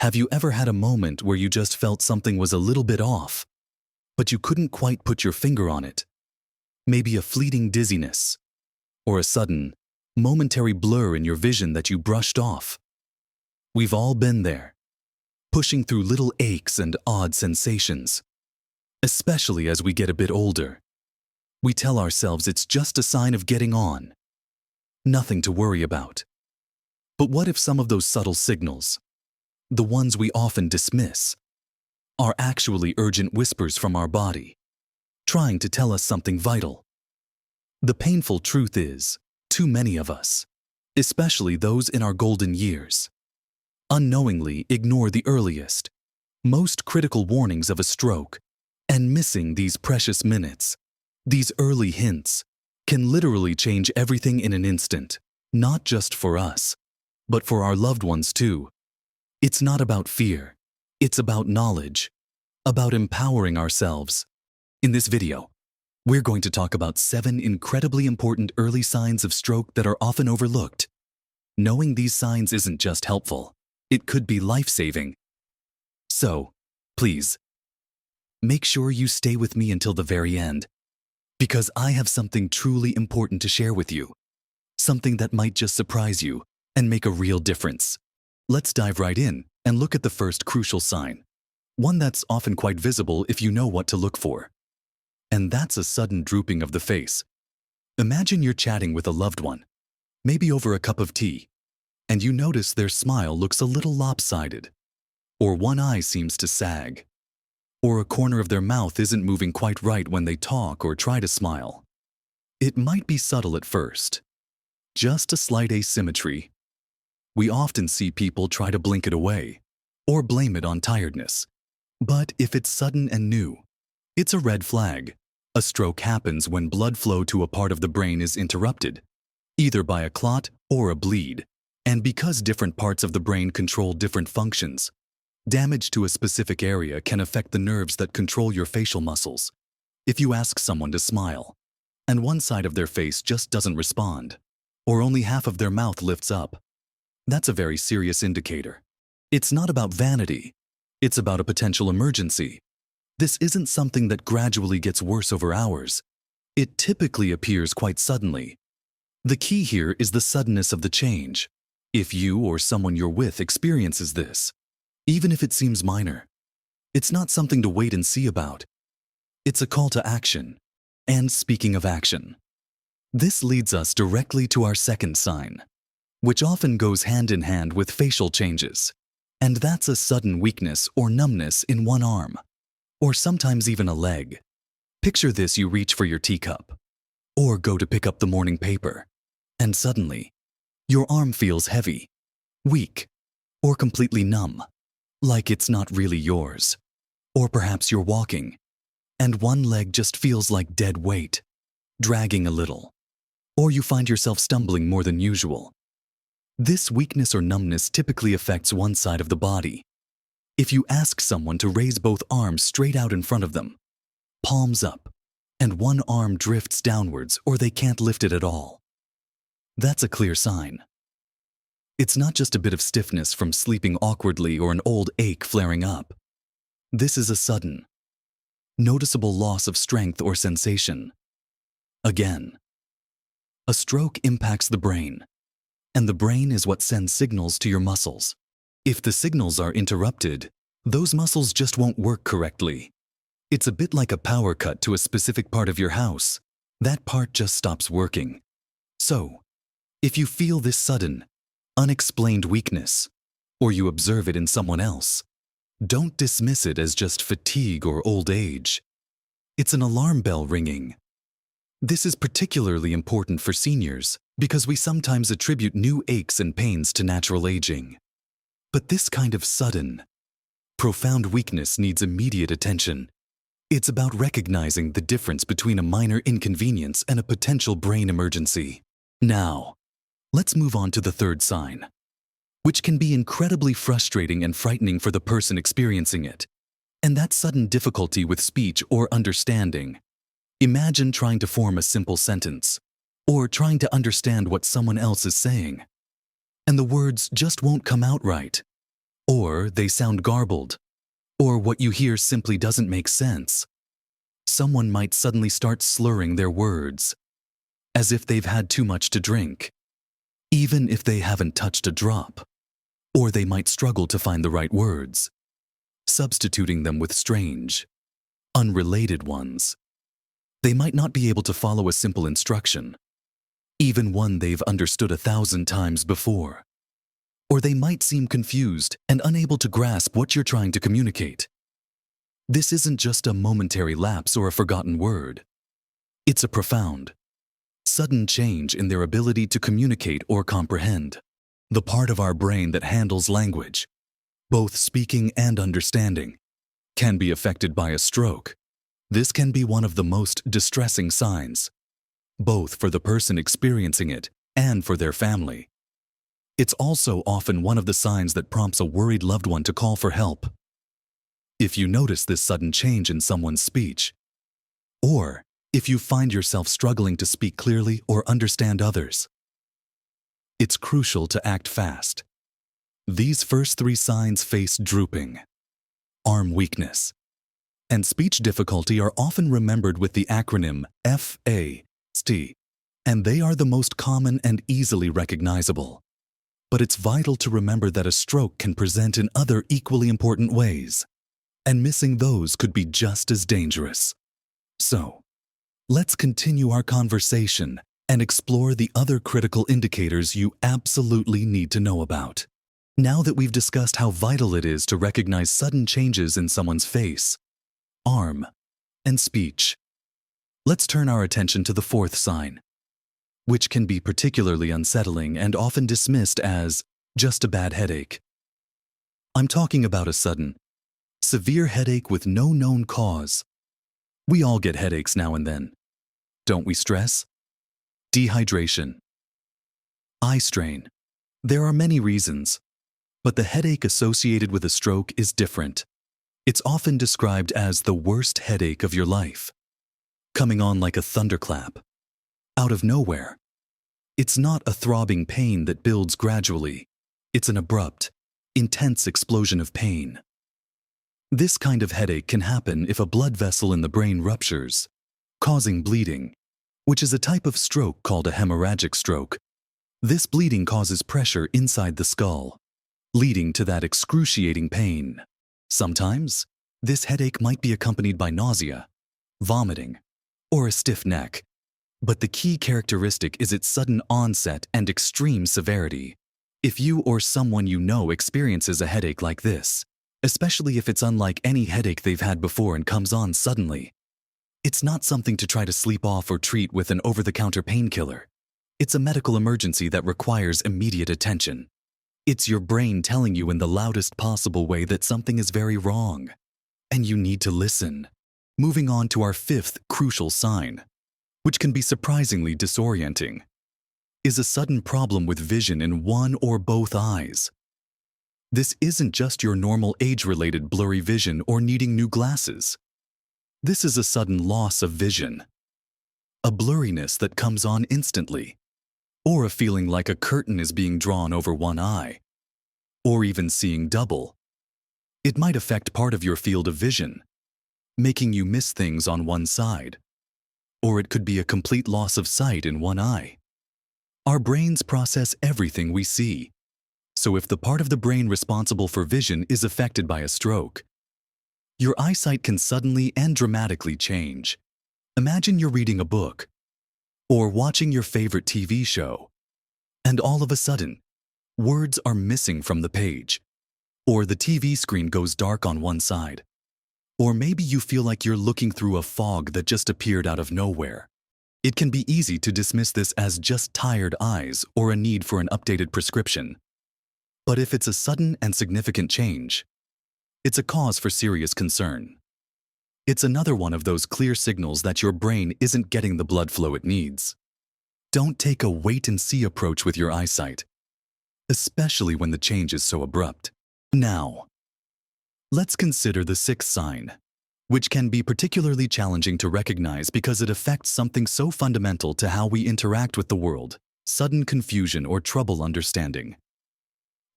Have you ever had a moment where you just felt something was a little bit off, but you couldn't quite put your finger on it? Maybe a fleeting dizziness, or a sudden, momentary blur in your vision that you brushed off. We've all been there, pushing through little aches and odd sensations. Especially as we get a bit older, we tell ourselves it's just a sign of getting on. Nothing to worry about. But what if some of those subtle signals, the ones we often dismiss, are actually urgent whispers from our body, trying to tell us something vital? The painful truth is, too many of us, especially those in our golden years, unknowingly ignore the earliest, most critical warnings of a stroke, and missing these precious minutes, these early hints, can literally change everything in an instant, not just for us, but for our loved ones too. It's not about fear, it's about knowledge, about empowering ourselves. In this video, we're going to talk about 7 incredibly important early signs of stroke that are often overlooked. Knowing these signs isn't just helpful, it could be life-saving. So, please, make sure you stay with me until the very end, because I have something truly important to share with you, something that might just surprise you and make a real difference. Let's dive right in and look at the first crucial sign, one that's often quite visible if you know what to look for. And that's a sudden drooping of the face. Imagine you're chatting with a loved one, maybe over a cup of tea, and you notice their smile looks a little lopsided, or one eye seems to sag, or a corner of their mouth isn't moving quite right when they talk or try to smile. It might be subtle at first, just a slight asymmetry. We often see people try to blink it away or blame it on tiredness. But if it's sudden and new, it's a red flag. A stroke happens when blood flow to a part of the brain is interrupted, either by a clot or a bleed. And because different parts of the brain control different functions, damage to a specific area can affect the nerves that control your facial muscles. If you ask someone to smile, and one side of their face just doesn't respond, or only half of their mouth lifts up, that's a very serious indicator. It's not about vanity, it's about a potential emergency. This isn't something that gradually gets worse over hours. It typically appears quite suddenly. The key here is the suddenness of the change. If you or someone you're with experiences this, even if it seems minor, it's not something to wait and see about. It's a call to action. And speaking of action, this leads us directly to our second sign, which often goes hand in hand with facial changes. And that's a sudden weakness or numbness in one arm, or sometimes even a leg. Picture this: you reach for your teacup, or go to pick up the morning paper, and suddenly, your arm feels heavy, weak, or completely numb, like it's not really yours. Or perhaps you're walking, and one leg just feels like dead weight, dragging a little. Or you find yourself stumbling more than usual. This weakness or numbness typically affects one side of the body. If you ask someone to raise both arms straight out in front of them, palms up, and one arm drifts downwards or they can't lift it at all, that's a clear sign. It's not just a bit of stiffness from sleeping awkwardly or an old ache flaring up. This is a sudden, noticeable loss of strength or sensation. Again, a stroke impacts the brain, and the brain is what sends signals to your muscles. If the signals are interrupted, those muscles just won't work correctly. It's a bit like a power cut to a specific part of your house. That part just stops working. So, if you feel this sudden, unexplained weakness, or you observe it in someone else, don't dismiss it as just fatigue or old age. It's an alarm bell ringing. This is particularly important for seniors because we sometimes attribute new aches and pains to natural aging. But this kind of sudden, profound weakness needs immediate attention. It's about recognizing the difference between a minor inconvenience and a potential brain emergency. Now, let's move on to the third sign, which can be incredibly frustrating and frightening for the person experiencing it, and that's sudden difficulty with speech or understanding. Imagine trying to form a simple sentence, or trying to understand what someone else is saying, and the words just won't come out right. or they sound garbled, or what you hear simply doesn't make sense. Someone might suddenly start slurring their words, as if they've had too much to drink, even if they haven't touched a drop. Or they might struggle to find the right words, substituting them with strange, unrelated ones. They might not be able to follow a simple instruction, even one they've understood 1,000 times before. Or they might seem confused and unable to grasp what you're trying to communicate. This isn't just a momentary lapse or a forgotten word. It's a profound, sudden change in their ability to communicate or comprehend. The part of our brain that handles language, both speaking and understanding, can be affected by a stroke. This can be one of the most distressing signs, both for the person experiencing it and for their family. It's also often one of the signs that prompts a worried loved one to call for help. If you notice this sudden change in someone's speech, or if you find yourself struggling to speak clearly or understand others, it's crucial to act fast. These first 3 signs: face drooping, arm weakness, and speech difficulty are often remembered with the acronym FAST, and they are the most common and easily recognizable. But it's vital to remember that a stroke can present in other equally important ways, and missing those could be just as dangerous. So, let's continue our conversation and explore the other critical indicators you absolutely need to know about. Now that we've discussed how vital it is to recognize sudden changes in someone's face, arm, and speech, let's turn our attention to the 4th sign, which can be particularly unsettling and often dismissed as just a bad headache. I'm talking about a sudden, severe headache with no known cause. We all get headaches now and then. Don't we stress? Dehydration, eye strain. There are many reasons, but the headache associated with a stroke is different. It's often described as the worst headache of your life, coming on like a thunderclap, out of nowhere. It's not a throbbing pain that builds gradually. It's an abrupt, intense explosion of pain. This kind of headache can happen if a blood vessel in the brain ruptures, causing bleeding, which is a type of stroke called a hemorrhagic stroke. This bleeding causes pressure inside the skull, leading to that excruciating pain. Sometimes, this headache might be accompanied by nausea, vomiting, or a stiff neck. But the key characteristic is its sudden onset and extreme severity. If you or someone you know experiences a headache like this, especially if it's unlike any headache they've had before and comes on suddenly, it's not something to try to sleep off or treat with an over-the-counter painkiller. It's a medical emergency that requires immediate attention. It's your brain telling you in the loudest possible way that something is very wrong, and you need to listen. Moving on to our 5th crucial sign, which can be surprisingly disorienting, is a sudden problem with vision in one or both eyes. This isn't just your normal age-related blurry vision or needing new glasses. This is a sudden loss of vision, a blurriness that comes on instantly, or a feeling like a curtain is being drawn over one eye, or even seeing double. It might affect part of your field of vision, making you miss things on one side, or it could be a complete loss of sight in one eye. Our brains process everything we see, so if the part of the brain responsible for vision is affected by a stroke, your eyesight can suddenly and dramatically change. Imagine you're reading a book or watching your favorite TV show, and all of a sudden, words are missing from the page, or the TV screen goes dark on one side, or maybe you feel like you're looking through a fog that just appeared out of nowhere. It can be easy to dismiss this as just tired eyes or a need for an updated prescription. But if it's a sudden and significant change, it's a cause for serious concern. It's another one of those clear signals that your brain isn't getting the blood flow it needs. Don't take a wait-and-see approach with your eyesight, especially when the change is so abrupt. Now, let's consider the 6th sign, which can be particularly challenging to recognize because it affects something so fundamental to how we interact with the world: sudden confusion or trouble understanding.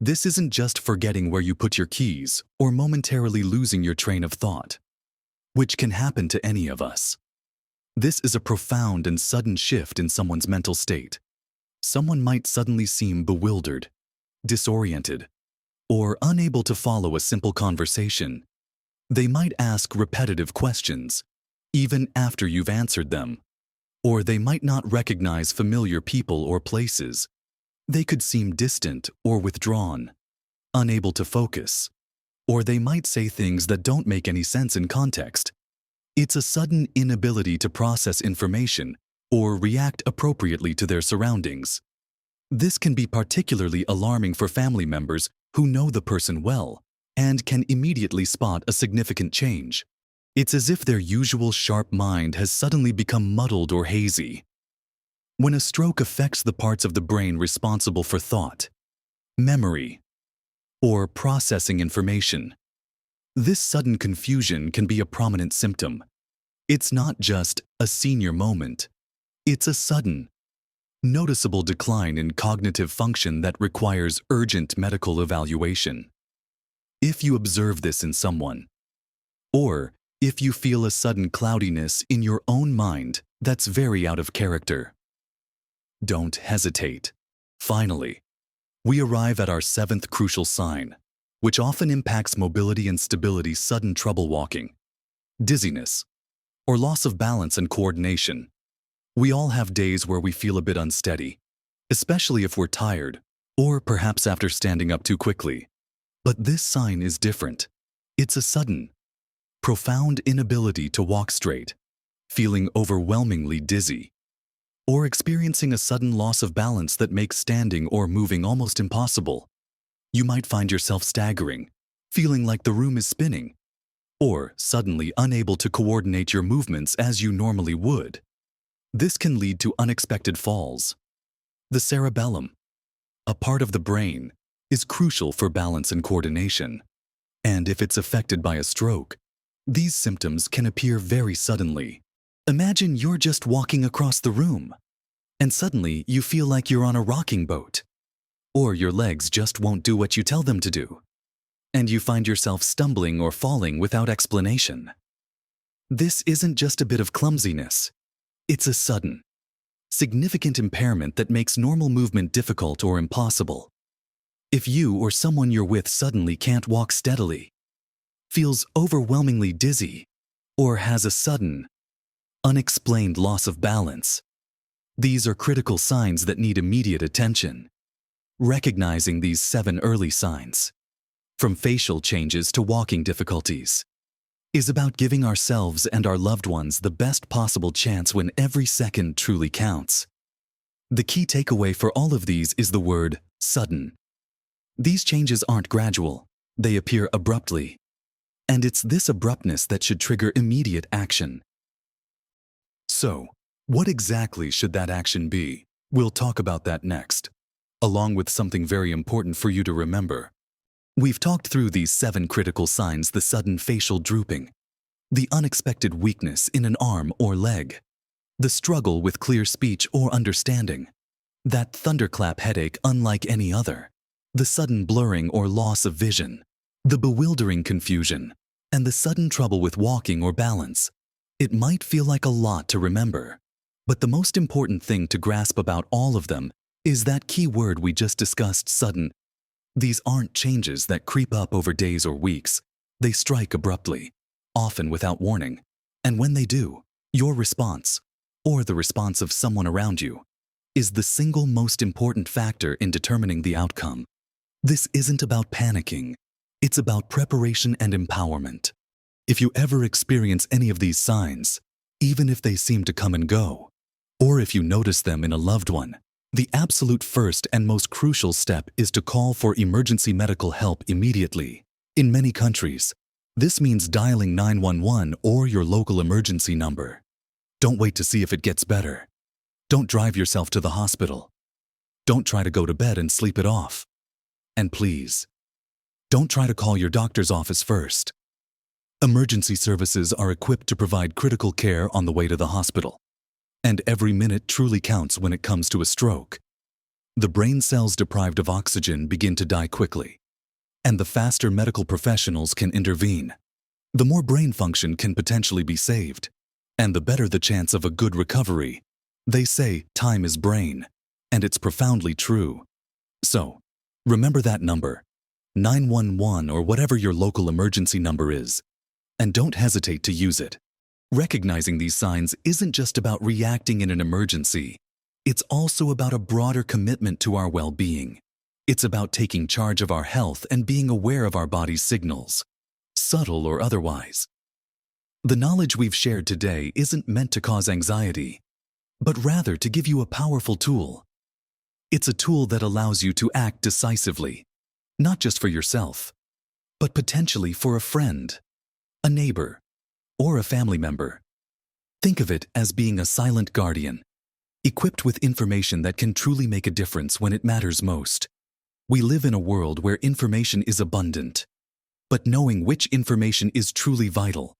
This isn't just forgetting where you put your keys or momentarily losing your train of thought, which can happen to any of us. This is a profound and sudden shift in someone's mental state. Someone might suddenly seem bewildered, disoriented, or unable to follow a simple conversation. They might ask repetitive questions, even after you've answered them. Or they might not recognize familiar people or places. They could seem distant or withdrawn, unable to focus. Or they might say things that don't make any sense in context. It's a sudden inability to process information or react appropriately to their surroundings. This can be particularly alarming for family members who know the person well and can immediately spot a significant change. It's as if their usual sharp mind has suddenly become muddled or hazy. When a stroke affects the parts of the brain responsible for thought, memory, or processing information, this sudden confusion can be a prominent symptom. It's not just a senior moment. It's a sudden, noticeable decline in cognitive function that requires urgent medical evaluation. If you observe this in someone, or if you feel a sudden cloudiness in your own mind that's very out of character, don't hesitate. Finally, we arrive at our seventh crucial sign, which often impacts mobility and stability: sudden trouble walking, dizziness, or loss of balance and coordination. We all have days where we feel a bit unsteady, especially if we're tired, or perhaps after standing up too quickly. But this sign is different. It's a sudden, profound inability to walk straight, feeling overwhelmingly dizzy, or experiencing a sudden loss of balance that makes standing or moving almost impossible. You might find yourself staggering, feeling like the room is spinning, or suddenly unable to coordinate your movements as you normally would. This can lead to unexpected falls. The cerebellum, a part of the brain, is crucial for balance and coordination. And if it's affected by a stroke, these symptoms can appear very suddenly. Imagine you're just walking across the room, and suddenly you feel like you're on a rocking boat, or your legs just won't do what you tell them to do, and you find yourself stumbling or falling without explanation. This isn't just a bit of clumsiness. It's a sudden, significant impairment that makes normal movement difficult or impossible. If you or someone you're with suddenly can't walk steadily, feels overwhelmingly dizzy, or has a sudden, unexplained loss of balance, these are critical signs that need immediate attention. Recognizing these 7 early signs, from facial changes to walking difficulties, is about giving ourselves and our loved ones the best possible chance when every second truly counts. The key takeaway for all of these is the word sudden. These changes aren't gradual, they appear abruptly. And it's this abruptness that should trigger immediate action. So, what exactly should that action be? We'll talk about that next, along with something very important for you to remember. We've talked through these 7 critical signs: the sudden facial drooping, the unexpected weakness in an arm or leg, the struggle with clear speech or understanding, that thunderclap headache unlike any other, the sudden blurring or loss of vision, the bewildering confusion, and the sudden trouble with walking or balance. It might feel like a lot to remember, but the most important thing to grasp about all of them is that key word we just discussed: sudden. These aren't changes that creep up over days or weeks. They strike abruptly, often without warning. And when they do, your response, or the response of someone around you, is the single most important factor in determining the outcome. This isn't about panicking. It's about preparation and empowerment. If you ever experience any of these signs, even if they seem to come and go, or if you notice them in a loved one, the absolute first and most crucial step is to call for emergency medical help immediately. In many countries, this means dialing 911 or your local emergency number. Don't wait to see if it gets better. Don't drive yourself to the hospital. Don't try to go to bed and sleep it off. And please, don't try to call your doctor's office first. Emergency services are equipped to provide critical care on the way to the hospital. And every minute truly counts when it comes to a stroke. the brain cells deprived of oxygen begin to die quickly, and the faster medical professionals can intervene, the more brain function can potentially be saved, and the better the chance of a good recovery. They say time is brain, and it's profoundly true. So, remember that number, 911 or whatever your local emergency number is, and don't hesitate to use it. Recognizing these signs isn't just about reacting in an emergency. It's also about a broader commitment to our well-being. It's about taking charge of our health and being aware of our body's signals, subtle or otherwise. The knowledge we've shared today isn't meant to cause anxiety, but rather to give you a powerful tool. It's a tool that allows you to act decisively, not just for yourself, but potentially for a friend, a neighbor, or a family member. Think of it as being a silent guardian, equipped with information that can truly make a difference when it matters most. We live in a world where information is abundant, but knowing which information is truly vital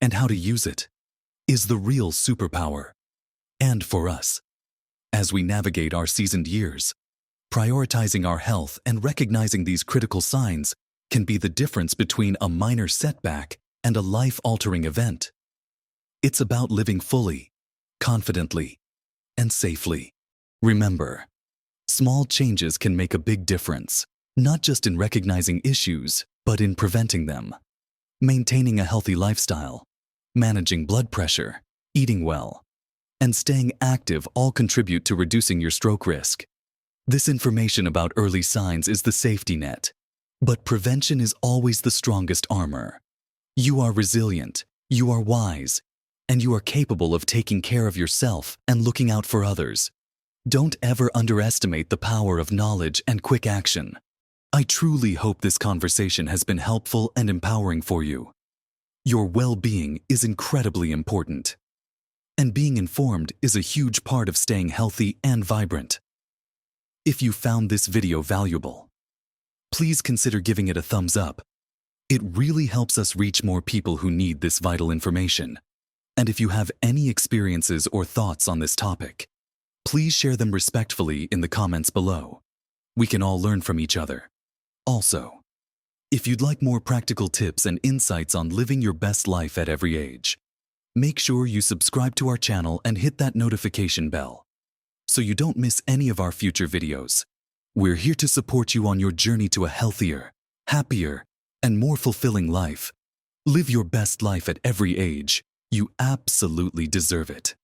and how to use it is the real superpower. And for us, as we navigate our seasoned years, prioritizing our health and recognizing these critical signs can be the difference between a minor setback and a life-altering event. It's about living fully, confidently, and safely. Remember, small changes can make a big difference, not just in recognizing issues, but in preventing them. Maintaining a healthy lifestyle, managing blood pressure, eating well, and staying active all contribute to reducing your stroke risk. This information about early signs is the safety net, but prevention is always the strongest armor. You are resilient, you are wise, and you are capable of taking care of yourself and looking out for others. Don't ever underestimate the power of knowledge and quick action. I truly hope this conversation has been helpful and empowering for you. Your well-being is incredibly important, and being informed is a huge part of staying healthy and vibrant. If you found this video valuable, please consider giving it a thumbs up. It really helps us reach more people who need this vital information. And if you have any experiences or thoughts on this topic, please share them respectfully in the comments below. We can all learn from each other. Also, if you'd like more practical tips and insights on living your best life at every age, make sure you subscribe to our channel and hit that notification bell so you don't miss any of our future videos. We're here to support you on your journey to a healthier, happier, and more fulfilling life. Live your best life at every age. You absolutely deserve it.